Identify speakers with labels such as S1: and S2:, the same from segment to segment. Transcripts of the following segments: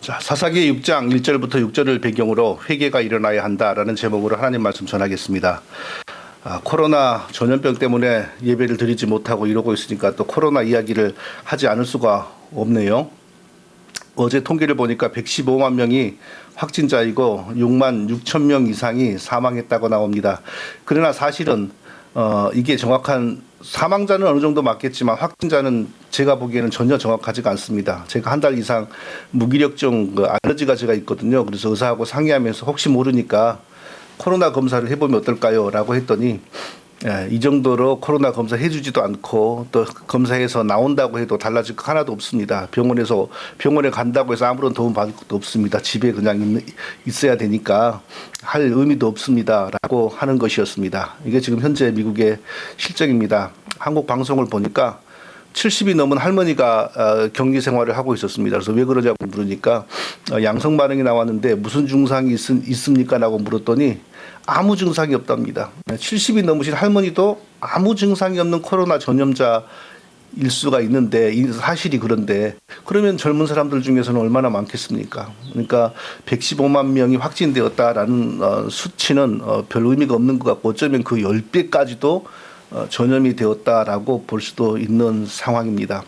S1: 자, 사사기 6장 1절부터 6절을 배경으로 회개가 일어나야 한다라는 제목으로 하나님 말씀 전하겠습니다. 코로나 전염병 때문에 예배를 드리지 못하고 이러고 있으니까 또 코로나 이야기를 하지 않을 수가 없네요. 어제 통계를 보니까 115만 명이 확진자이고 6만 6천 명 이상이 사망했다고 나옵니다. 그러나 사실은 이게 정확한 사망자는 어느 정도 맞겠지만 확진자는 제가 보기에는 전혀 정확하지가 않습니다. 제가 한 달 이상 무기력증 알러지가 제가 있거든요. 그래서 의사하고 상의하면서 혹시 모르니까 코로나 검사를 해보면 어떨까요? 라고 했더니 이 정도로 코로나 검사 해주지도 않고 또 검사해서 나온다고 해도 달라질 거 하나도 없습니다. 병원에 간다고 해서 아무런 도움 받을 것도 없습니다. 집에 그냥 있어야 되니까 할 의미도 없습니다. 라고 하는 것이었습니다. 이게 지금 현재 미국의 실정입니다. 한국 방송을 보니까 70이 넘은 할머니가 격리 생활을 하고 있었습니다. 그래서 왜 그러냐고 물으니까 양성 반응이 나왔는데 무슨 증상이 있습니까? 라고 물었더니 아무 증상이 없답니다. 70이 넘으신 할머니도 아무 증상이 없는 코로나 전염자일 수가 있는데 이 사실이 그런데 그러면 젊은 사람들 중에서는 얼마나 많겠습니까? 그러니까 115만 명이 확진되었다라는 수치는 별 의미가 없는 것 같고 어쩌면 그 10배까지도 전염이 되었다라고 볼 수도 있는 상황입니다.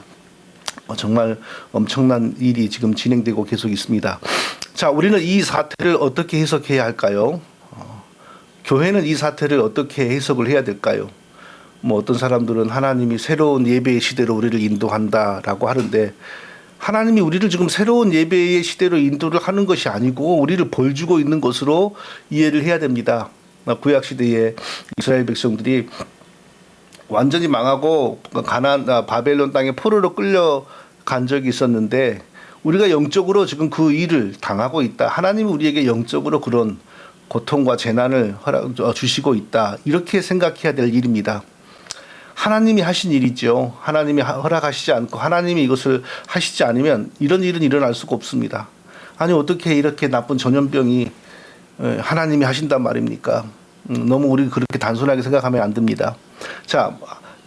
S1: 정말 엄청난 일이 지금 진행되고 계속 있습니다. 자, 우리는 이 사태를 어떻게 해석해야 할까요? 교회는 이 사태를 어떻게 해석을 해야 될까요? 어떤 사람들은 하나님이 새로운 예배의 시대로 우리를 인도한다라고 하는데 하나님이 우리를 지금 새로운 예배의 시대로 인도를 하는 것이 아니고 우리를 벌 주고 있는 것으로 이해를 해야 됩니다. 구약 시대에 이스라엘 백성들이 완전히 망하고 바벨론 땅에 포로로 끌려간 적이 있었는데 우리가 영적으로 지금 그 일을 당하고 있다. 하나님이 우리에게 영적으로 그런 고통과 재난을 주시고 있다. 이렇게 생각해야 될 일입니다. 하나님이 하신 일이죠. 하나님이 허락하시지 않고 하나님이 이것을 하시지 않으면 이런 일은 일어날 수가 없습니다. 아니 어떻게 이렇게 나쁜 전염병이 하나님이 하신단 말입니까? 너무 우리 그렇게 단순하게 생각하면 안 됩니다. 자,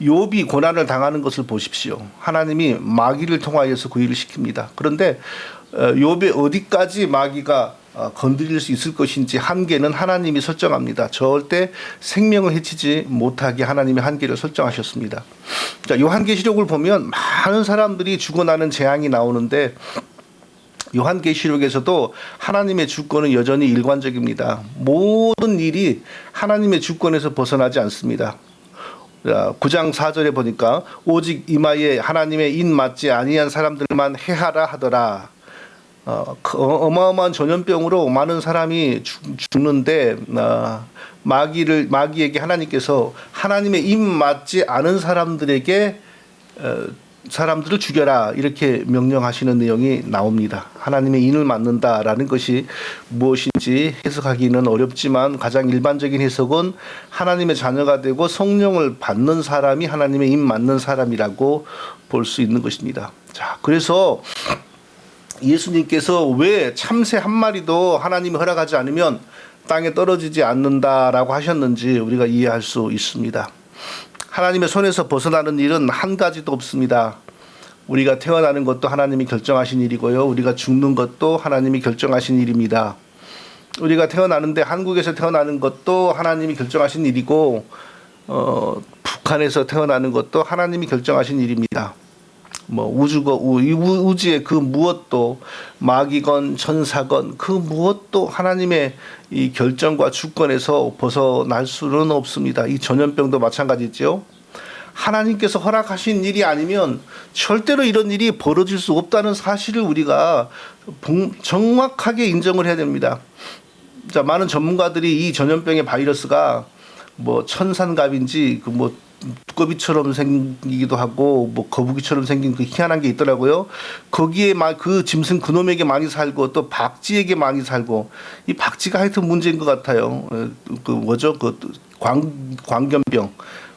S1: 욥이 고난을 당하는 것을 보십시오. 하나님이 마귀를 통하여서 그 일을 시킵니다. 그런데 욥의 어디까지 마귀가 건드릴 수 있을 것인지 한계는 하나님이 설정합니다. 절대 생명을 해치지 못하게 하나님이 한계를 설정하셨습니다. 자, 요한계시록을 보면 많은 사람들이 죽어나는 재앙이 나오는데 요한계시록에서도 하나님의 주권은 여전히 일관적입니다. 모든 일이 하나님의 주권에서 벗어나지 않습니다. 9장 4절에 보니까 오직 이마에 하나님의 인 맞지 아니한 사람들만 해하라 하더라. 어마어마한 전염병으로 많은 사람이 죽는데 마귀에게 하나님께서 하나님의 인 맞지 않은 사람들에게 사람들을 죽여라 이렇게 명령하시는 내용이 나옵니다. 하나님의 인을 맞는다라는 것이 무엇인지 해석하기는 어렵지만 가장 일반적인 해석은 하나님의 자녀가 되고 성령을 받는 사람이 하나님의 인 맞는 사람이라고 볼 수 있는 것입니다. 자, 그래서 예수님께서 왜 참새 한 마리도 하나님이 허락하지 않으면 땅에 떨어지지 않는다라고 하셨는지 우리가 이해할 수 있습니다. 하나님의 손에서 벗어나는 일은 한 가지도 없습니다. 우리가 태어나는 것도 하나님이 결정하신 일이고요. 우리가 죽는 것도 하나님이 결정하신 일입니다. 우리가 태어나는데 한국에서 태어나는 것도 하나님이 결정하신 일이고 북한에서 태어나는 것도 하나님이 결정하신 일입니다. 우주의 그 무엇도 마귀건 천사건 그 무엇도 하나님의 이 결정과 주권에서 벗어날 수는 없습니다. 이 전염병도 마찬가지죠. 하나님께서 허락하신 일이 아니면 절대로 이런 일이 벌어질 수 없다는 사실을 우리가 정확하게 인정을 해야 됩니다. 자, 많은 전문가들이 이 전염병의 바이러스가 천산갑인지 두꺼비처럼 생기기도 하고 거북이처럼 생긴 그 희한한 게 있더라고요. 거기에 그 짐승 그놈에게 많이 살고 또 박쥐에게 많이 살고 이 박쥐가 하여튼 문제인 것 같아요.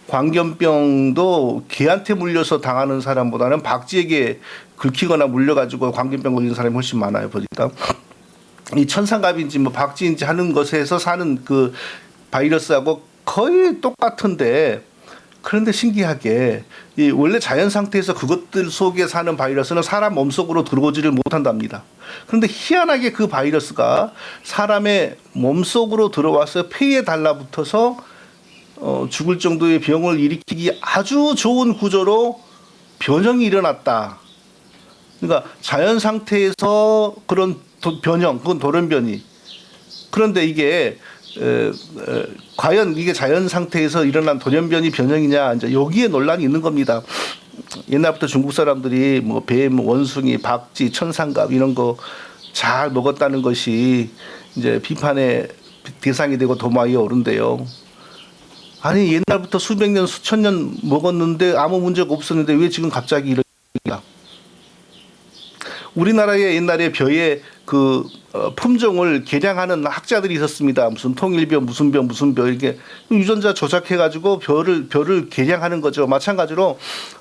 S1: 광견병도 개한테 물려서 당하는 사람보다는 박쥐에게 긁히거나 물려가지고 광견병 걸리는 사람이 훨씬 많아요. 보니까 이 천상갑인지 박쥐인지 하는 것에서 사는 그 바이러스하고 거의 똑같은데 그런데 신기하게 이 원래 자연 상태에서 그것들 속에 사는 바이러스는 사람 몸속으로 들어오지를 못한답니다. 그런데 희한하게 그 바이러스가 사람의 몸속으로 들어와서 폐에 달라붙어서 죽을 정도의 병을 일으키기 아주 좋은 구조로 변형이 일어났다. 그러니까 자연 상태에서 그런 변형, 그건 돌연변이. 그런데 이게 과연 이게 자연 상태에서 일어난 돌연변이 변형이냐, 이제 여기에 논란이 있는 겁니다. 옛날부터 중국 사람들이 뭐 뱀, 원숭이, 박쥐, 천상갑 이런 거 잘 먹었다는 것이 이제 비판의 대상이 되고 도마에 오른대요. 아니 옛날부터 수백 년, 수천 년 먹었는데 아무 문제가 없었는데 왜 지금 갑자기 이러냐? 우리나라에 옛날에 벼의 그 품종을 개량하는 학자들이 있었습니다. 무슨 통일벼, 무슨 벼, 무슨 벼 이렇게 유전자 조작해가지고 벼를 개량하는 거죠. 마찬가지로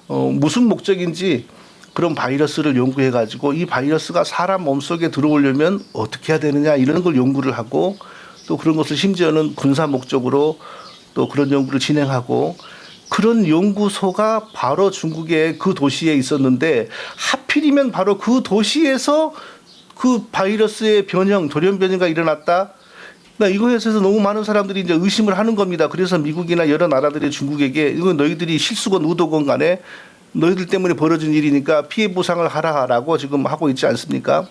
S1: 무슨 목적인지 그런 바이러스를 연구해가지고 이 바이러스가 사람 몸속에 들어오려면 어떻게 해야 되느냐 이런 걸 연구를 하고 또 그런 것을 심지어는 군사 목적으로 또 그런 연구를 진행하고 그런 연구소가 바로 중국의 그 도시에 있었는데 하필이면 바로 그 도시에서 그 바이러스의 변형, 돌연변이가 일어났다. 그러니까 이거에 대해서 너무 많은 사람들이 이제 의심을 하는 겁니다. 그래서 미국이나 여러 나라들이 중국에게 이건 너희들이 실수건 의도건 간에 너희들 때문에 벌어진 일이니까 피해 보상을 하라라고 지금 하고 있지 않습니까?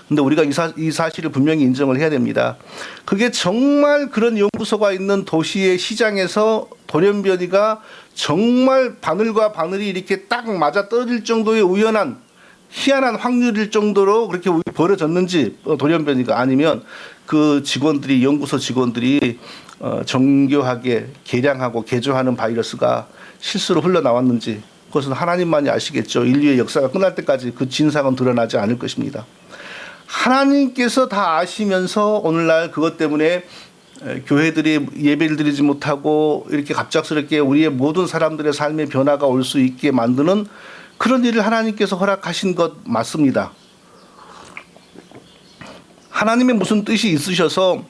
S1: 근데 우리가 이 사실을 분명히 인정을 해야 됩니다. 그게 정말 그런 연구소가 있는 도시의 시장에서 돌연변이가 정말 바늘과 바늘이 이렇게 딱 맞아 떨어질 정도의 우연한 희한한 확률일 정도로 그렇게 벌어졌는지 돌연변이가 아니면 그 직원들이 연구소 직원들이 정교하게 개량하고 개조하는 바이러스가 실수로 흘러나왔는지 그것은 하나님만이 아시겠죠. 인류의 역사가 끝날 때까지 그 진상은 드러나지 않을 것입니다. 하나님께서 다 아시면서 오늘날 그것 때문에 교회들이 예배를 드리지 못하고 이렇게 갑작스럽게 우리의 모든 사람들의 삶의 변화가 올 수 있게 만드는 그런 일을 하나님께서 허락하신 것 맞습니다. 하나님의 무슨 뜻이 있으셔서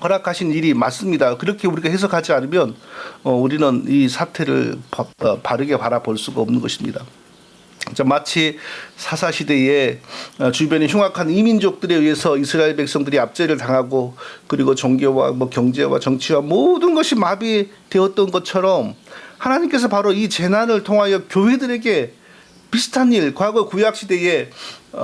S1: 허락하신 일이 맞습니다. 그렇게 우리가 해석하지 않으면 우리는 이 사태를 바르게 바라볼 수가 없는 것입니다. 마치 사사시대에 주변의 흉악한 이민족들에 의해서 이스라엘 백성들이 압제를 당하고 그리고 종교와 뭐 경제와 정치와 모든 것이 마비되었던 것처럼 하나님께서 바로 이 재난을 통하여 교회들에게 비슷한 일, 과거 구약시대에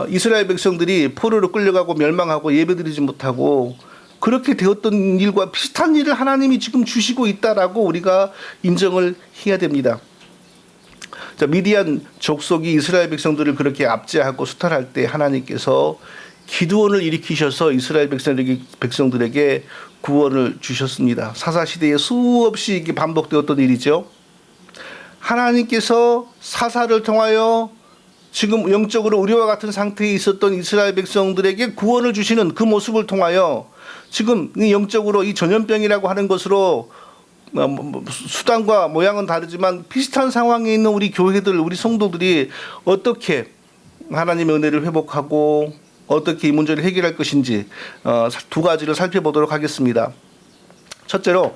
S1: 이스라엘 백성들이 포로로 끌려가고 멸망하고 예배드리지 못하고 그렇게 되었던 일과 비슷한 일을 하나님이 지금 주시고 있다라고 우리가 인정을 해야 됩니다. 자, 미디안 족속이 이스라엘 백성들을 그렇게 압제하고 수탈할 때 하나님께서 기드온을 일으키셔서 이스라엘 백성들에게 구원을 주셨습니다. 사사시대에 수없이 이게 반복되었던 일이죠. 하나님께서 사사를 통하여 지금 영적으로 우리와 같은 상태에 있었던 이스라엘 백성들에게 구원을 주시는 그 모습을 통하여 지금 영적으로 이 전염병이라고 하는 것으로 수단과 모양은 다르지만 비슷한 상황에 있는 우리 교회들, 우리 성도들이 어떻게 하나님의 은혜를 회복하고 어떻게 이 문제를 해결할 것인지 두 가지를 살펴보도록 하겠습니다. 첫째로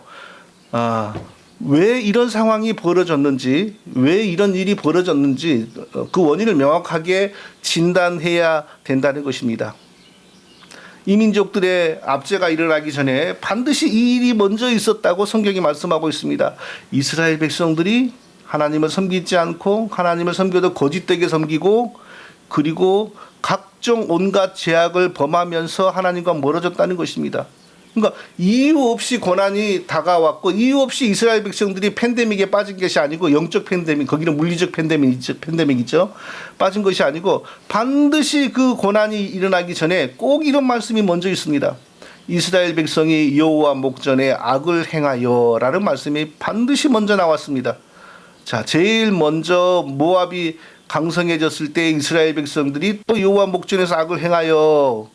S1: 왜 이런 상황이 벌어졌는지, 왜 이런 일이 벌어졌는지 그 원인을 명확하게 진단해야 된다는 것입니다. 이민족들의 압제가 일어나기 전에 반드시 이 일이 먼저 있었다고 성경이 말씀하고 있습니다. 이스라엘 백성들이 하나님을 섬기지 않고 하나님을 섬겨도 거짓되게 섬기고 그리고 각종 온갖 죄악을 범하면서 하나님과 멀어졌다는 것입니다. 그러니까 이유 없이 고난이 다가왔고 이유 없이 이스라엘 백성들이 팬데믹에 빠진 것이 아니고 영적 팬데믹, 거기는 물리적 팬데믹이죠. 빠진 것이 아니고 반드시 그 고난이 일어나기 전에 꼭 이런 말씀이 먼저 있습니다. 이스라엘 백성이 여호와 목전에 악을 행하여라는 말씀이 반드시 먼저 나왔습니다. 자, 제일 먼저 모압이 강성해졌을 때 이스라엘 백성들이 또 여호와 목전에서 악을 행하여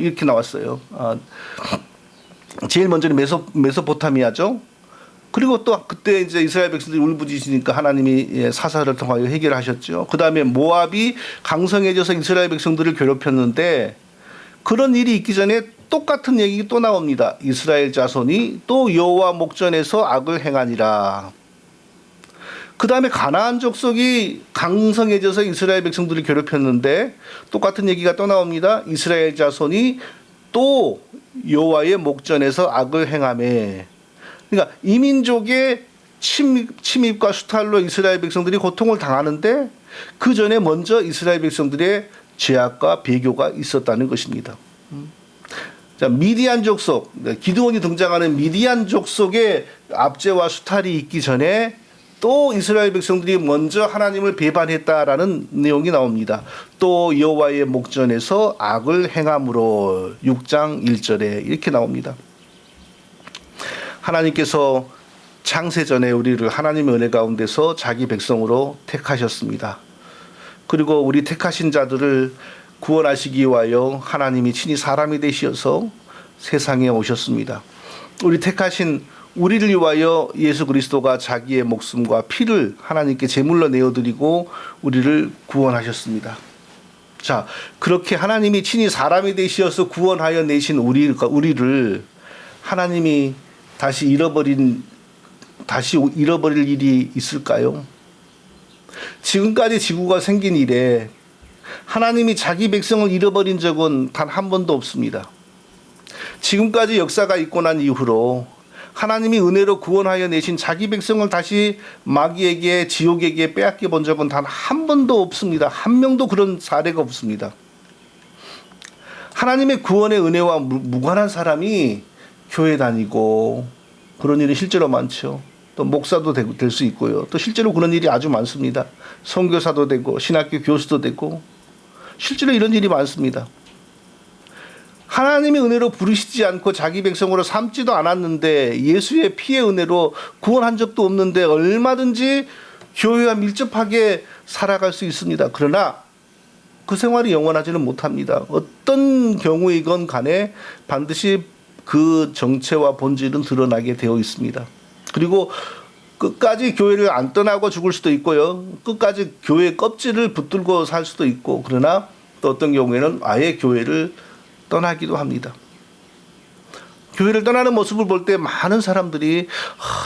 S1: 이렇게 나왔어요. 제일 먼저는 메소포타미아죠. 그리고 또 그때 이제 이스라엘 백성들이 울부짖으니까 하나님이 사사를 통하여 해결하셨죠. 그 다음에 모압이 강성해져서 이스라엘 백성들을 괴롭혔는데 그런 일이 있기 전에 똑같은 얘기 또 나옵니다. 이스라엘 자손이 또 여호와 목전에서 악을 행하니라. 그 다음에 가나안 족속이 강성해져서 이스라엘 백성들을 괴롭혔는데 똑같은 얘기가 또 나옵니다. 이스라엘 자손이 또 여호와의 목전에서 악을 행하매. 그러니까 이민족의 침입과 수탈로 이스라엘 백성들이 고통을 당하는데 그 전에 먼저 이스라엘 백성들의 죄악과 배교가 있었다는 것입니다. 자, 미디안 족속, 기드온이 등장하는 미디안 족속의 압제와 수탈이 있기 전에 또 이스라엘 백성들이 먼저 하나님을 배반했다라는 내용이 나옵니다. 또 여호와의 목전에서 악을 행함으로 6장 1절에 이렇게 나옵니다. 하나님께서 창세전에 우리를 하나님의 은혜 가운데서 자기 백성으로 택하셨습니다. 그리고 우리 택하신 자들을 구원하시기 위하여 하나님이 친히 사람이 되시어서 세상에 오셨습니다. 우리 택하신 우리를 위하여 예수 그리스도가 자기의 목숨과 피를 하나님께 제물로 내어드리고 우리를 구원하셨습니다. 자, 그렇게 하나님이 친히 사람이 되시어서 구원하여 내신 우리를 하나님이 다시 잃어버릴 일이 있을까요? 지금까지 지구가 생긴 이래 하나님이 자기 백성을 잃어버린 적은 단 한 번도 없습니다. 지금까지 역사가 있고 난 이후로 하나님이 은혜로 구원하여 내신 자기 백성을 다시 마귀에게 지옥에게 빼앗겨 본 적은 단 한 번도 없습니다. 한 명도 그런 사례가 없습니다. 하나님의 구원의 은혜와 무관한 사람이 교회 다니고 그런 일이 실제로 많죠. 또 목사도 될 수 있고요. 또 실제로 그런 일이 아주 많습니다. 선교사도 되고 신학교 교수도 되고 실제로 이런 일이 많습니다. 하나님의 은혜로 부르시지 않고 자기 백성으로 삼지도 않았는데 예수의 피의 은혜로 구원한 적도 없는데 얼마든지 교회와 밀접하게 살아갈 수 있습니다. 그러나 그 생활이 영원하지는 못합니다. 어떤 경우이건 간에 반드시 그 정체와 본질은 드러나게 되어 있습니다. 그리고 끝까지 교회를 안 떠나고 죽을 수도 있고요. 끝까지 교회 껍질을 붙들고 살 수도 있고, 그러나 또 어떤 경우에는 아예 교회를 떠나기도 합니다. 교회를 떠나는 모습을 볼 때 많은 사람들이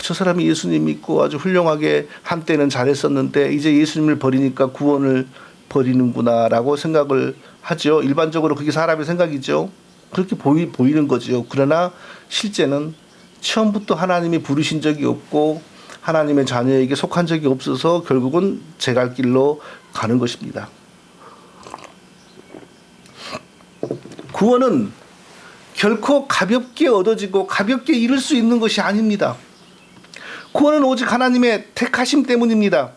S1: 저 사람이 예수님 믿고 아주 훌륭하게 한때는 잘했었는데 이제 예수님을 버리니까 구원을 버리는구나 라고 생각을 하죠. 일반적으로 그게 사람의 생각이죠. 그렇게 보이는 거죠. 그러나 실제는 처음부터 하나님이 부르신 적이 없고 하나님의 자녀에게 속한 적이 없어서 결국은 제 갈 길로 가는 것입니다. 구원은 결코 가볍게 얻어지고 가볍게 이룰 수 있는 것이 아닙니다. 구원은 오직 하나님의 택하심 때문입니다.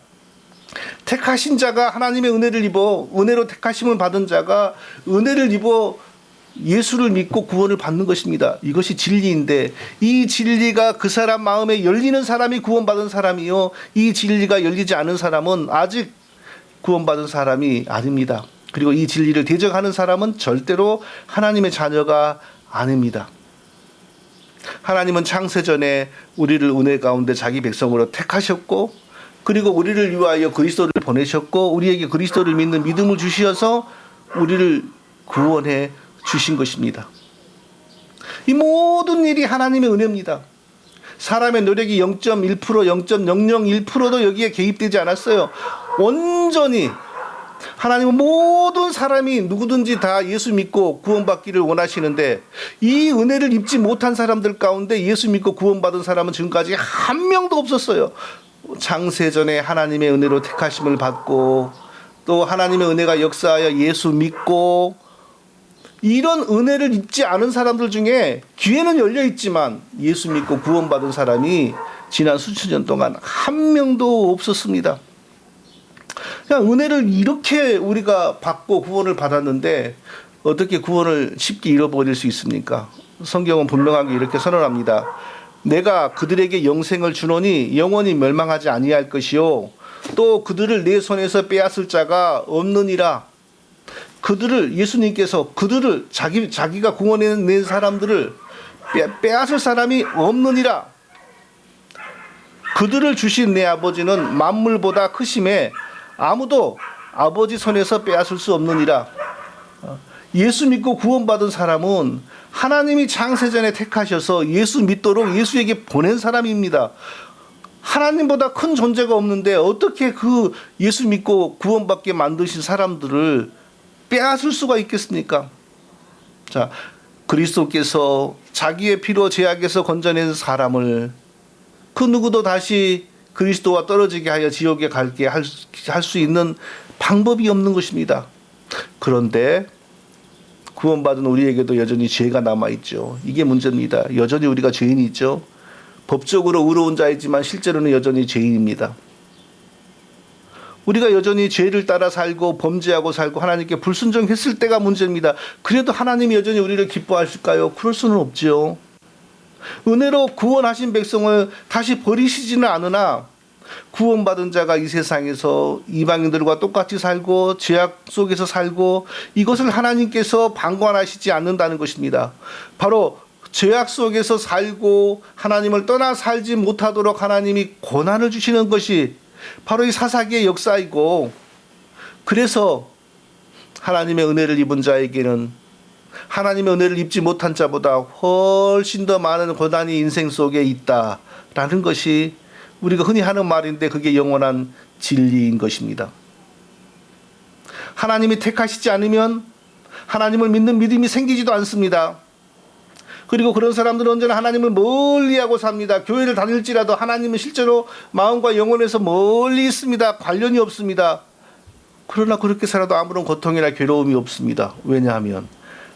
S1: 택하신 자가 하나님의 은혜를 입어 은혜로 택하심을 받은 자가 은혜를 입어 예수를 믿고 구원을 받는 것입니다. 이것이 진리인데 이 진리가 그 사람 마음에 열리는 사람이 구원받은 사람이요, 이 진리가 열리지 않은 사람은 아직 구원받은 사람이 아닙니다. 그리고 이 진리를 대적하는 사람은 절대로 하나님의 자녀가 아닙니다. 하나님은 창세전에 우리를 은혜 가운데 자기 백성으로 택하셨고, 그리고 우리를 위하여 그리스도를 보내셨고, 우리에게 그리스도를 믿는 믿음을 주시어서 우리를 구원해 주신 것입니다. 이 모든 일이 하나님의 은혜입니다. 사람의 노력이 0.1%, 0.001%도 여기에 개입되지 않았어요. 온전히 하나님은 모든 사람이 누구든지 다 예수 믿고 구원받기를 원하시는데 이 은혜를 입지 못한 사람들 가운데 예수 믿고 구원받은 사람은 지금까지 한 명도 없었어요. 창세전에 하나님의 은혜로 택하심을 받고 또 하나님의 은혜가 역사하여 예수 믿고 이런 은혜를 입지 않은 사람들 중에 기회는 열려 있지만 예수 믿고 구원받은 사람이 지난 수천 년 동안 한 명도 없었습니다. 그냥 은혜를 이렇게 우리가 받고 구원을 받았는데 어떻게 구원을 쉽게 잃어버릴 수 있습니까? 성경은 분명하게 이렇게 선언합니다. 내가 그들에게 영생을 주노니 영원히 멸망하지 아니할 것이요 또 그들을 내 손에서 빼앗을 자가 없느니라. 그들을 예수님께서 그들을 자기가 구원해 낸 사람들을 빼앗을 사람이 없느니라. 그들을 주신 내 아버지는 만물보다 크심에 아무도 아버지 손에서 빼앗을 수 없느니라. 예수 믿고 구원받은 사람은 하나님이 창세전에 택하셔서 예수 믿도록 예수에게 보낸 사람입니다. 하나님보다 큰 존재가 없는데 어떻게 그 예수 믿고 구원받게 만드신 사람들을 빼앗을 수가 있겠습니까? 자, 그리스도께서 자기의 피로 죄악에서 건져낸 사람을 그 누구도 다시 그리스도와 떨어지게 하여 지옥에 갈게 할 수 있는 방법이 없는 것입니다. 그런데 구원받은 우리에게도 여전히 죄가 남아있죠. 이게 문제입니다. 여전히 우리가 죄인이죠. 법적으로 의로운 자이지만 실제로는 여전히 죄인입니다. 우리가 여전히 죄를 따라 살고 범죄하고 살고 하나님께 불순종했을 때가 문제입니다. 그래도 하나님이 여전히 우리를 기뻐하실까요? 그럴 수는 없죠. 은혜로 구원하신 백성을 다시 버리시지는 않으나 구원받은 자가 이 세상에서 이방인들과 똑같이 살고 죄악 속에서 살고 이것을 하나님께서 방관하시지 않는다는 것입니다. 바로 죄악 속에서 살고 하나님을 떠나 살지 못하도록 하나님이 고난을 주시는 것이 바로 이 사사기의 역사이고, 그래서 하나님의 은혜를 입은 자에게는 하나님의 은혜를 입지 못한 자보다 훨씬 더 많은 고난이 인생 속에 있다라는 것이 우리가 흔히 하는 말인데 그게 영원한 진리인 것입니다. 하나님이 택하시지 않으면 하나님을 믿는 믿음이 생기지도 않습니다. 그리고 그런 사람들은 언제나 하나님을 멀리하고 삽니다. 교회를 다닐지라도 하나님은 실제로 마음과 영혼에서 멀리 있습니다. 관련이 없습니다. 그러나 그렇게 살아도 아무런 고통이나 괴로움이 없습니다. 왜냐하면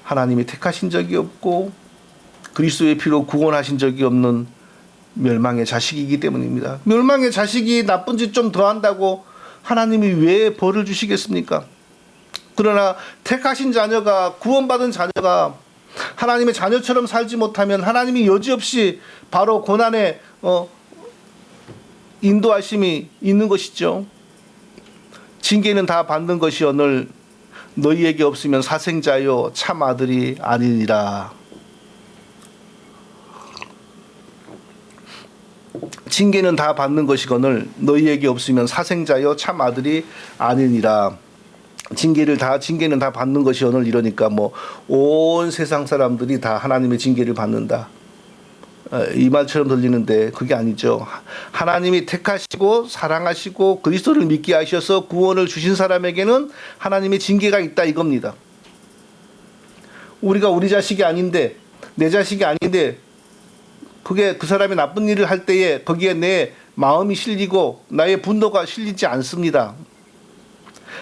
S1: 하나님이 택하신 적이 없고 그리스도의 피로 구원하신 적이 없는 멸망의 자식이기 때문입니다. 멸망의 자식이 나쁜 짓 좀 더 한다고 하나님이 왜 벌을 주시겠습니까? 그러나 택하신 자녀가, 구원받은 자녀가 하나님의 자녀처럼 살지 못하면 하나님이 여지없이 바로 고난의 인도하심이 있는 것이죠. 징계는 다 받는 것이오늘 너희에게 없으면 사생자요 참 아들이 아니니라. 징계는 다 받는 것이거늘 너희에게 없으면 사생자요 참 아들이 아니니라. 징계는 다 받는 것이오늘 이러니까 뭐 온 세상 사람들이 다 하나님의 징계를 받는다, 이 말처럼 들리는데 그게 아니죠. 하나님이 택하시고 사랑하시고 그리스도를 믿게 하셔서 구원을 주신 사람에게는 하나님의 징계가 있다 이겁니다. 우리가 우리 자식이 아닌데, 내 자식이 아닌데 그게 그 사람이 나쁜 일을 할 때에 거기에 내 마음이 실리고 나의 분노가 실리지 않습니다.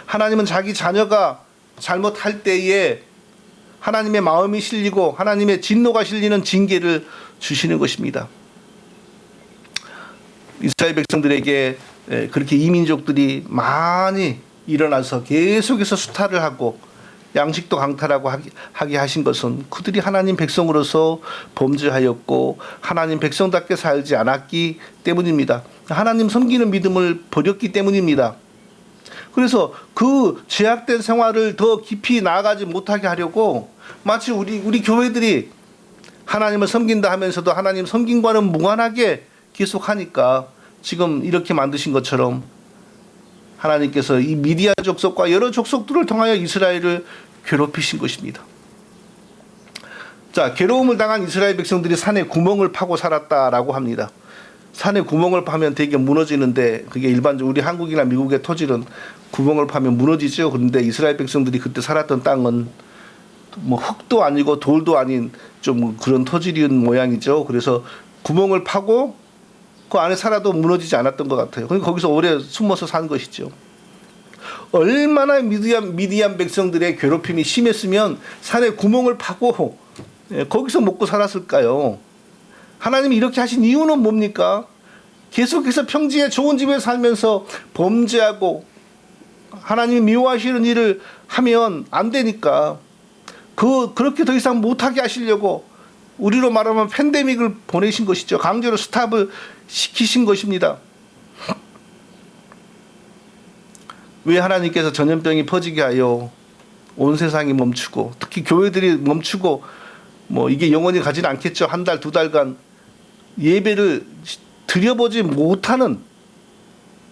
S1: 하나님은 자기 자녀가 잘못할 때에 하나님의 마음이 실리고 하나님의 진노가 실리는 징계를 주시는 것입니다. 이스라엘 백성들에게 그렇게 이민족들이 많이 일어나서 계속해서 수탈을 하고 양식도 강탈하고 하게 하신 것은 그들이 하나님 백성으로서 범죄하였고 하나님 백성답게 살지 않았기 때문입니다. 하나님 섬기는 믿음을 버렸기 때문입니다. 그래서 그 죄악된 생활을 더 깊이 나아가지 못하게 하려고 마치 우리 교회들이 하나님을 섬긴다 하면서도 하나님 섬김과는 무관하게 계속하니까 지금 이렇게 만드신 것처럼 하나님께서 이 미디안 족속과 여러 족속들을 통하여 이스라엘을 괴롭히신 것입니다. 자, 괴로움을 당한 이스라엘 백성들이 산에 구멍을 파고 살았다라고 합니다. 산에 구멍을 파면 되게 무너지는데, 그게 일반적으로 우리 한국이나 미국의 토질은 구멍을 파면 무너지죠. 그런데 이스라엘 백성들이 그때 살았던 땅은 뭐 흙도 아니고 돌도 아닌 좀 그런 토질인 모양이죠. 그래서 구멍을 파고 그 안에 살아도 무너지지 않았던 것 같아요. 그러니까 거기서 오래 숨어서 산 것이죠. 얼마나 미디안 백성들의 괴롭힘이 심했으면 산에 구멍을 파고 거기서 먹고 살았을까요? 하나님이 이렇게 하신 이유는 뭡니까? 계속해서 평지에 좋은 집에 살면서 범죄하고 하나님이 미워하시는 일을 하면 안 되니까 그렇게 더 이상 못하게 하시려고 우리로 말하면 팬데믹을 보내신 것이죠. 강제로 스탑을 시키신 것입니다. 왜 하나님께서 전염병이 퍼지게 하여 온 세상이 멈추고 특히 교회들이 멈추고 뭐 이게 영원히 가지는 않겠죠. 한 달, 두 달간 예배를 드려보지 못하는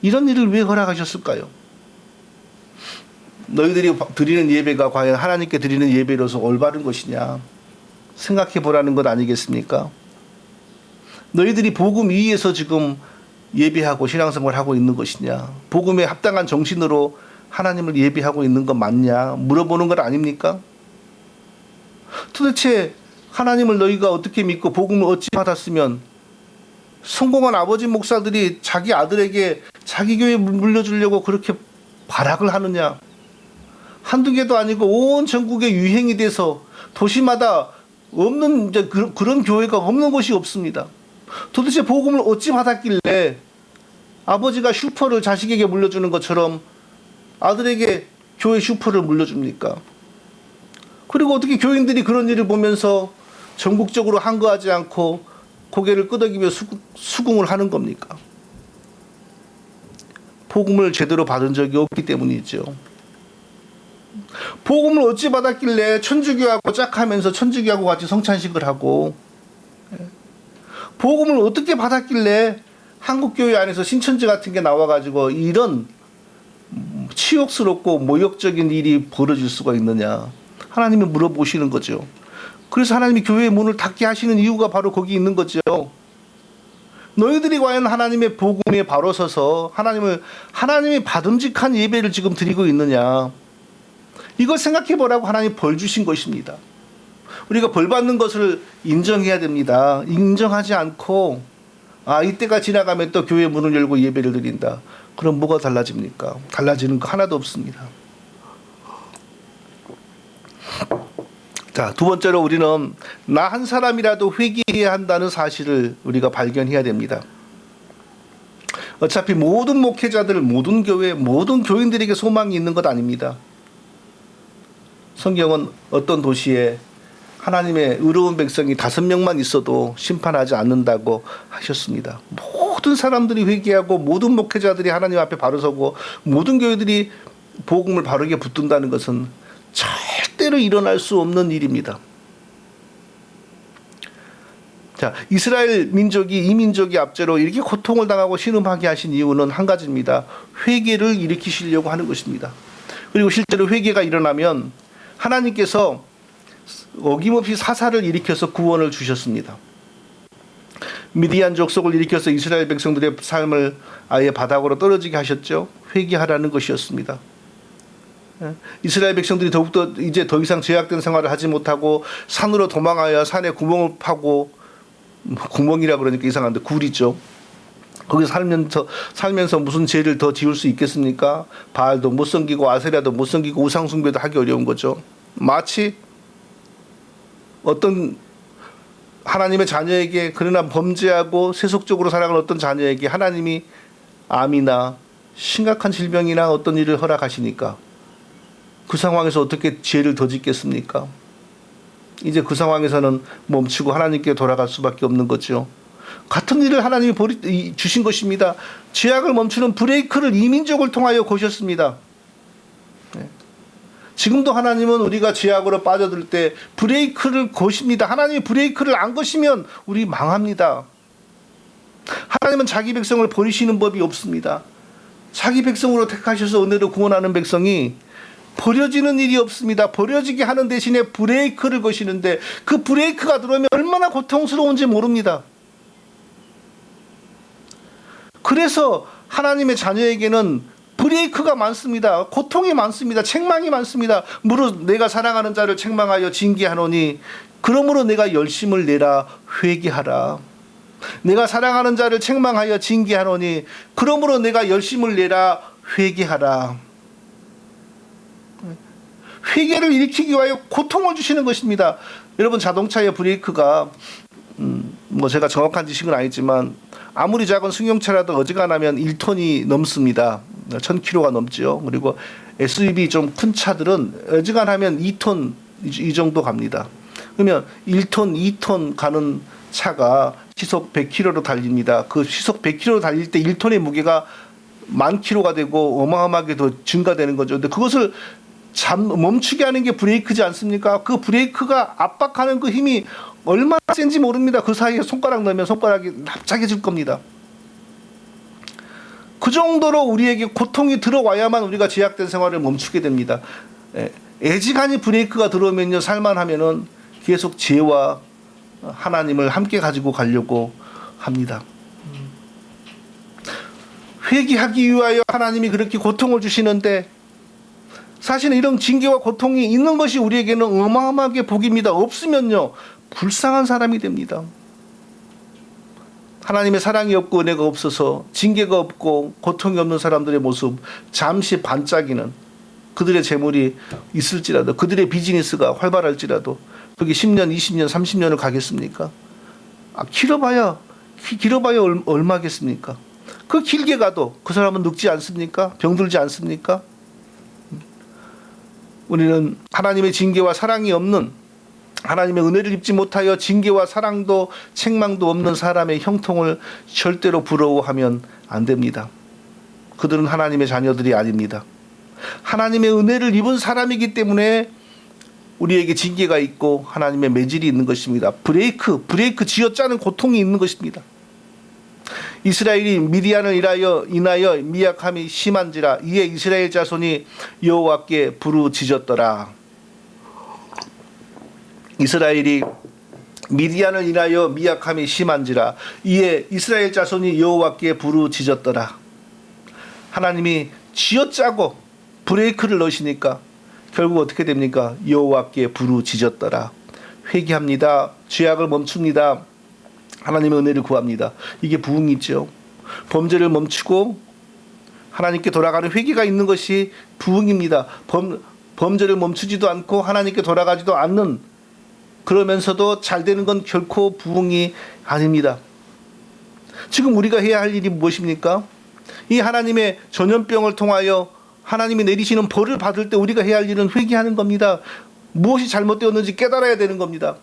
S1: 이런 일을 왜 허락하셨을까요? 너희들이 드리는 예배가 과연 하나님께 드리는 예배로서 올바른 것이냐 생각해 보라는 것 아니겠습니까? 너희들이 복음 위에서 지금 예배하고 신앙생활을 하고 있는 것이냐? 복음에 합당한 정신으로 하나님을 예배하고 있는 것 맞냐? 물어보는 것 아닙니까? 도대체 하나님을 너희가 어떻게 믿고 복음을 어찌 받았으면 성공한 아버지 목사들이 자기 아들에게 자기 교회 물려주려고 그렇게 발악을 하느냐? 한두 개도 아니고 온 전국에 유행이 돼서 도시마다 없는 이제 그런 교회가 없는 곳이 없습니다. 도대체 복음을 어찌 받았길래 아버지가 슈퍼를 자식에게 물려주는 것처럼 아들에게 교회 슈퍼를 물려줍니까? 그리고 어떻게 교인들이 그런 일을 보면서 전국적으로 한거하지 않고 고개를 끄덕이며 수긍을 하는 겁니까? 복음을 제대로 받은 적이 없기 때문이죠. 복음을 어찌 받았길래 천주교하고 짝하면서 천주교하고 같이 성찬식을 하고, 복음을 어떻게 받았길래 한국교회 안에서 신천지 같은 게 나와가지고 이런 치욕스럽고 모욕적인 일이 벌어질 수가 있느냐? 하나님이 물어보시는 거죠. 그래서 하나님이 교회의 문을 닫게 하시는 이유가 바로 거기 있는 거죠. 너희들이 과연 하나님의 복음에 바로 서서 하나님이 받음직한 예배를 지금 드리고 있느냐? 이걸 생각해 보라고 하나님 벌 주신 것입니다. 우리가 벌 받는 것을 인정해야 됩니다. 인정하지 않고 이때가 지나가면 또 교회 문을 열고 예배를 드린다. 그럼 뭐가 달라집니까? 달라지는 거 하나도 없습니다. 자, 두 번째로 우리는 나 한 사람이라도 회개해야 한다는 사실을 우리가 발견해야 됩니다. 어차피 모든 목회자들, 모든 교회, 모든 교인들에게 소망이 있는 것 아닙니다. 성경은 어떤 도시에 하나님의 의로운 백성이 5명만 있어도 심판하지 않는다고 하셨습니다. 모든 사람들이 회개하고 모든 목회자들이 하나님 앞에 바로 서고 모든 교회들이 복음을 바르게 붙든다는 것은 절대로 일어날 수 없는 일입니다. 자, 이스라엘 민족이 이 민족이 앞제로 이렇게 고통을 당하고 신음하게 하신 이유는 한 가지입니다. 회개를 일으키시려고 하는 것입니다. 그리고 실제로 회개가 일어나면 하나님께서 어김없이 사사를 일으켜서 구원을 주셨습니다. 미디안 족속을 일으켜서 이스라엘 백성들의 삶을 아예 바닥으로 떨어지게 하셨죠. 회개하라는 것이었습니다. 이스라엘 백성들이 더욱더 이제 더 이상 제약된 생활을 하지 못하고 산으로 도망하여 산에 구멍을 파고, 구멍이라 그러니까 이상한데 굴이죠. 거기서 살면서 무슨 죄를 더 지을 수 있겠습니까? 바알도 못 섬기고 아세라도 못 섬기고 우상 숭배도 하기 어려운 거죠. 마치 어떤 하나님의 자녀에게, 그러나 범죄하고 세속적으로 살아가는 어떤 자녀에게 하나님이 암이나 심각한 질병이나 어떤 일을 허락하시니까 그 상황에서 어떻게 죄를 더 짓겠습니까? 이제 그 상황에서는 멈추고 하나님께 돌아갈 수밖에 없는 거죠. 같은 일을 하나님이 주신 것입니다. 죄악을 멈추는 브레이크를 이민족을 통하여 거셨습니다. 지금도 하나님은 우리가 죄악으로 빠져들 때 브레이크를 거십니다. 하나님이 브레이크를 안 거시면 우리 망합니다. 하나님은 자기 백성을 버리시는 법이 없습니다. 자기 백성으로 택하셔서 은혜로 구원하는 백성이 버려지는 일이 없습니다. 버려지게 하는 대신에 브레이크를 거시는데 그 브레이크가 들어오면 얼마나 고통스러운지 모릅니다. 그래서 하나님의 자녀에게는 브레이크가 많습니다. 고통이 많습니다. 책망이 많습니다. 무릇 내가 사랑하는 자를 책망하여 징계하노니 그러므로 내가 열심을 내라 회개하라. 내가 사랑하는 자를 책망하여 징계하노니 그러므로 내가 열심을 내라 회개하라. 회개를 일으키기 위하여 고통을 주시는 것입니다. 여러분, 자동차의 브레이크가 제가 정확한 지식은 아니지만 아무리 작은 승용차라도 어지간하면 1톤이 넘습니다. 1000kg가 넘죠. 그리고 SUV 좀 큰 차들은 어지간하면 2톤 이 정도 갑니다. 그러면 1톤, 2톤 가는 차가 시속 100km로 달립니다. 그 시속 100km로 달릴 때 1톤의 무게가 10,000kg가 되고 어마어마하게 더 증가되는 거죠. 근데 그것을 멈추게 하는 게 브레이크지 않습니까? 그 브레이크가 압박하는 그 힘이 얼마나 센지 모릅니다. 그 사이에 손가락 넣으면 손가락이 납작해질 겁니다. 그 정도로 우리에게 고통이 들어와야만 우리가 제약된 생활을 멈추게 됩니다. 애지간히 브레이크가 들어오면요, 살만하면은 계속 죄와 하나님을 함께 가지고 가려고 합니다. 회개하기 위하여 하나님이 그렇게 고통을 주시는데, 사실은 이런 징계와 고통이 있는 것이 우리에게는 어마어마하게 복입니다. 없으면요, 불쌍한 사람이 됩니다. 하나님의 사랑이 없고 은혜가 없어서 징계가 없고 고통이 없는 사람들의 모습, 잠시 반짝이는 그들의 재물이 있을지라도, 그들의 비즈니스가 활발할지라도 그게 10년, 20년, 30년을 가겠습니까? 길어봐야 얼마겠습니까? 그 길게 가도 그 사람은 늙지 않습니까? 병들지 않습니까? 우리는 하나님의 징계와 사랑이 없는, 하나님의 은혜를 입지 못하여 징계와 사랑도 책망도 없는 사람의 형통을 절대로 부러워하면 안 됩니다. 그들은 하나님의 자녀들이 아닙니다. 하나님의 은혜를 입은 사람이기 때문에 우리에게 징계가 있고 하나님의 매질이 있는 것입니다. 브레이크 쥐어짜는 고통이 있는 것입니다. 이스라엘이 미디안을 인하여 미약함이 심한지라 이에 이스라엘 자손이 여호와께 부르짖었더라. 이스라엘이 미디안을 인하여 미약함이 심한지라 이에 이스라엘 자손이 여호와께 부르짖었더라. 하나님이 쥐어짜고 브레이크를 넣으시니까 결국 어떻게 됩니까? 여호와께 부르짖었더라. 회개합니다. 죄악을 멈춥니다. 하나님의 은혜를 구합니다. 이게 부흥이죠. 범죄를 멈추고 하나님께 돌아가는 회개가 있는 것이 부흥입니다. 범죄를 멈추지도 않고 하나님께 돌아가지도 않는, 그러면서도 잘 되는 건 결코 부흥이 아닙니다. 지금 우리가 해야 할 일이 무엇입니까? 이 하나님의 전염병을 통하여 하나님이 내리시는 벌을 받을 때 우리가 해야 할 일은 회개하는 겁니다. 무엇이 잘못되었는지 깨달아야 되는 겁니다.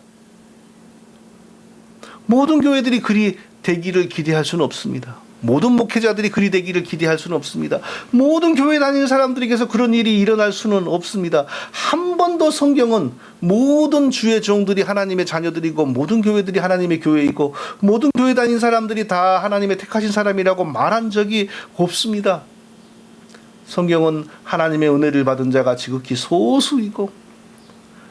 S1: 모든 교회들이 그리 되기를 기대할 수는 없습니다. 모든 목회자들이 그리 되기를 기대할 수는 없습니다. 모든 교회 다니는 사람들에게서 그런 일이 일어날 수는 없습니다. 한 번도 성경은 모든 주의 종들이 하나님의 자녀들이고 모든 교회들이 하나님의 교회이고 모든 교회 다니는 사람들이 다 하나님의 택하신 사람이라고 말한 적이 없습니다. 성경은 하나님의 은혜를 받은 자가 지극히 소수이고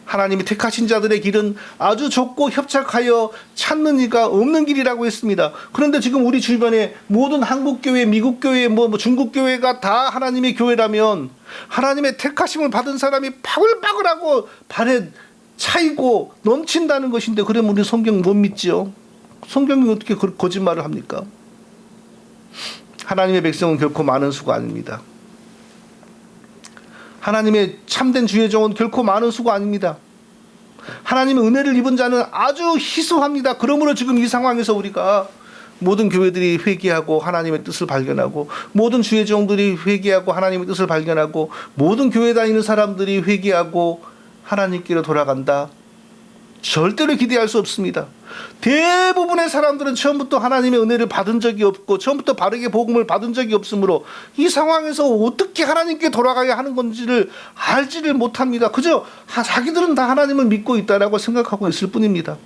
S1: 하나님이 택하신 자들의 길은 아주 좁고 협착하여 찾는 이가 없는 길이라고 했습니다. 그런데 지금 우리 주변에 모든 한국교회, 미국교회, 중국교회가 다 하나님의 교회라면 하나님의 택하심을 받은 사람이 바글바글하고 발에 차이고 넘친다는 것인데, 그러면 우리 성경 못 믿지요? 성경이 어떻게 거짓말을 합니까? 하나님의 백성은 결코 많은 수가 아닙니다. 하나님의 참된 주의 종은 결코 많은 수가 아닙니다. 하나님의 은혜를 입은 자는 아주 희소합니다. 그러므로 지금 이 상황에서 우리가 모든 교회들이 회개하고 하나님의 뜻을 발견하고 모든 주의 종들이 회개하고 하나님의 뜻을 발견하고 모든 교회 다니는 사람들이 회개하고 하나님께로 돌아간다. 절대로 기대할 수 없습니다. 대부분의 사람들은 처음부터 하나님의 은혜를 받은 적이 없고 처음부터 바르게 복음을 받은 적이 없으므로 이 상황에서 어떻게 하나님께 돌아가야 하는 건지를 알지를 못합니다. 그저 자기들은 다 하나님을 믿고 있다라고 생각하고 있을 뿐입니다.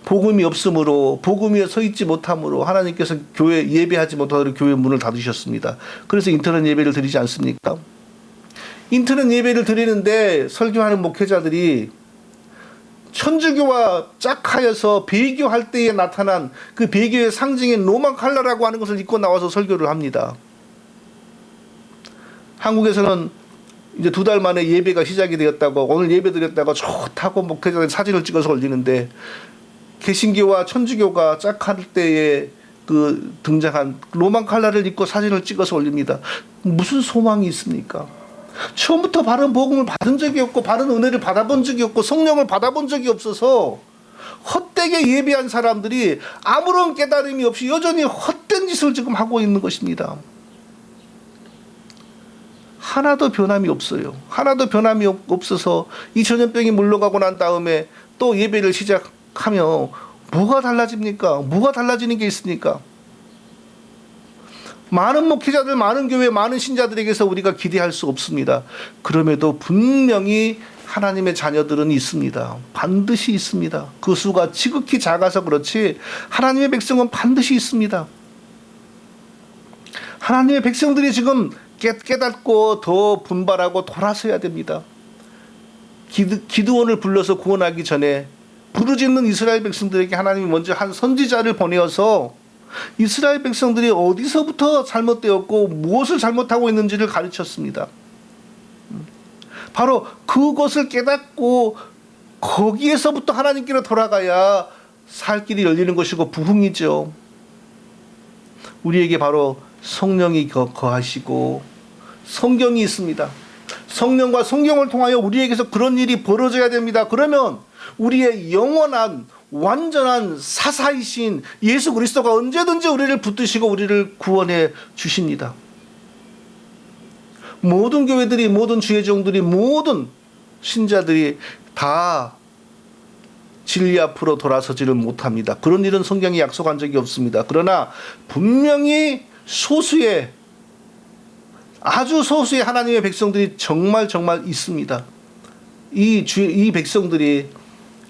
S1: 복음이 없으므로, 복음 위에 서 있지 못함으로 하나님께서 교회 예배하지 못하도록 교회 문을 닫으셨습니다. 그래서 인터넷 예배를 드리지 않습니까? 인터넷 예배를 드리는데 설교하는 목회자들이 천주교와 짝하여서 배교할 때에 나타난 그 배교의 상징인 로만 칼라라고 하는 것을 입고 나와서 설교를 합니다. 한국에서는 이제 2달 만에 예배가 시작이 되었다고, 오늘 예배 드렸다고 좋다고 목회자들이 사진을 찍어서 올리는데, 개신교와 천주교가 짝할 때에 그 등장한 로만 칼라를 입고 사진을 찍어서 올립니다. 무슨 소망이 있습니까? 처음부터 바른 복음을 받은 적이 없고 바른 은혜를 받아본 적이 없고 성령을 받아본 적이 없어서 헛되게 예배한 사람들이 아무런 깨달음이 없이 여전히 헛된 짓을 지금 하고 있는 것입니다. 하나도 변함이 없어요. 하나도 변함이 없어서 이 전염병이 물러가고 난 다음에 또 예배를 시작하며 뭐가 달라집니까? 뭐가 달라지는 게 있습니까? 많은 목회자들, 많은 교회, 많은 신자들에게서 우리가 기대할 수 없습니다. 그럼에도 분명히 하나님의 자녀들은 있습니다. 반드시 있습니다. 그 수가 지극히 작아서 그렇지 하나님의 백성은 반드시 있습니다. 하나님의 백성들이 지금 깨닫고 더 분발하고 돌아서야 됩니다. 기드온을 불러서 구원하기 전에 부르짖는 이스라엘 백성들에게 하나님이 먼저 한 선지자를 보내어서 이스라엘 백성들이 어디서부터 잘못되었고 무엇을 잘못하고 있는지를 가르쳤습니다. 바로 그것을 깨닫고 거기에서부터 하나님께로 돌아가야 살 길이 열리는 것이고 부흥이죠. 우리에게 바로 성령이 거하시고 성경이 있습니다. 성령과 성경을 통하여 우리에게서 그런 일이 벌어져야 됩니다. 그러면 우리의 영원한 완전한 사사이신 예수 그리스도가 언제든지 우리를 붙드시고 우리를 구원해 주십니다. 모든 교회들이, 모든 주의 종들이, 모든 신자들이 다 진리 앞으로 돌아서지를 못합니다. 그런 일은 성경이 약속한 적이 없습니다. 그러나 분명히 아주 소수의 하나님의 백성들이 정말 있습니다. 이 백성들이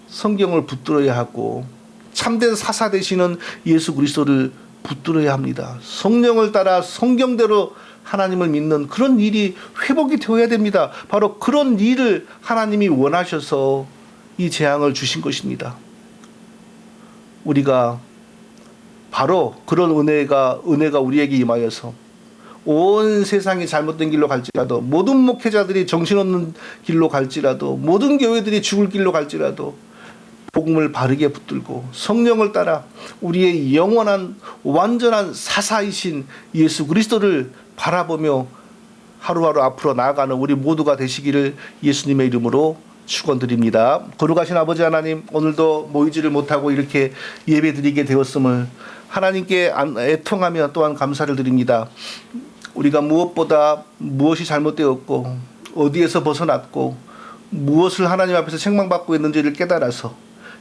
S1: 성경을 붙들어야 하고 참된 사사 되시는 예수 그리스도를 붙들어야 합니다. 성령을 따라 성경대로 하나님을 믿는 그런 일이 회복이 되어야 됩니다. 바로 그런 일을 하나님이 원하셔서 이 재앙을 주신 것입니다. 우리가 바로 그런 은혜가 우리에게 임하여서 온 세상이 잘못된 길로 갈지라도, 모든 목회자들이 정신없는 길로 갈지라도, 모든 교회들이 죽을 길로 갈지라도 복음을 바르게 붙들고 성령을 따라 우리의 영원한 완전한 사사이신 예수 그리스도를 바라보며 하루하루 앞으로 나아가는 우리 모두가 되시기를 예수님의 이름으로 축원드립니다. 거룩하신 아버지 하나님, 오늘도 모이지를 못하고 이렇게 예배드리게 되었음을 하나님께 애통하며 또한 감사를 드립니다. 우리가 무엇보다 무엇이 잘못되었고 어디에서 벗어났고 무엇을 하나님 앞에서 책망받고 있는지를 깨달아서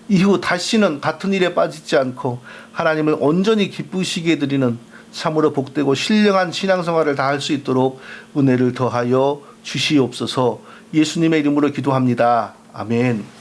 S1: 이후 다시는 같은 일에 빠지지 않고 하나님을 온전히 기쁘시게 드리는 참으로 복되고 신령한 신앙생활을 다할 수 있도록 은혜를 더하여 주시옵소서. 예수님의 이름으로 기도합니다. 아멘.